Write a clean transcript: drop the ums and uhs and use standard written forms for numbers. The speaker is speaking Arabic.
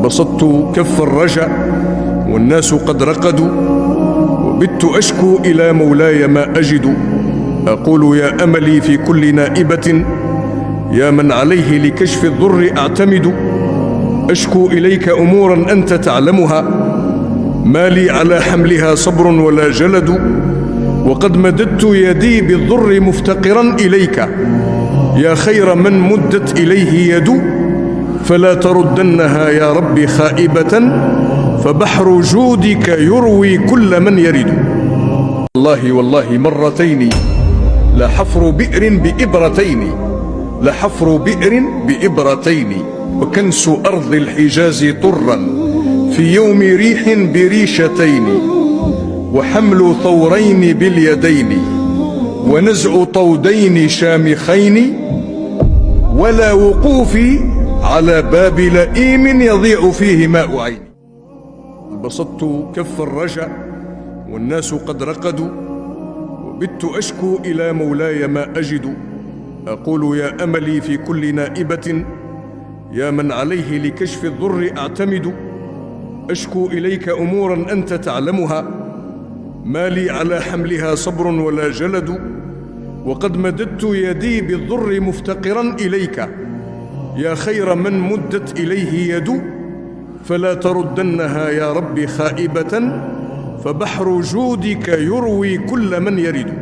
بسطت كف الرجا والناس قد رقدوا، وبت أشكو إلى مولاي ما أجد. أقول يا أملي في كل نائبة، يا من عليه لكشف الضر أعتمد. أشكو إليك أمورا أنت تعلمها، ما لي على حملها صبر ولا جلد. وقد مددت يدي بالضر مفتقرا إليك، يا خير من مدت إليه يد. فلا تردنها يا ربي خائبة، فبحر جودك يروي كل من يرد. والله مرتين لحفر بئر بإبرتين، لحفر بئر بإبرتين. وكنس أرض الحجاز طرا في يوم ريح بريشتين، وحمل ثورين باليدين، ونزع طودين شامخين. ولا وقوفي على باب لئيم يضيع فيه ماء عيني. بسطت كف الرجا والناس قد رقدوا، وبت أشكو إلى مولاي ما أجد. أقول يا أملي في كل نائبة، يا من عليه لكشف الضر أعتمد. أشكو إليك أمورا أنت تعلمها، ما لي على حملها صبر ولا جلد. وقد مددت يدي بالضر مفتقرا إليك، يا خير من مدت إليه يد. فلا تردنها يا ربي خائبة، فبحر جودك يروي كل من يرد.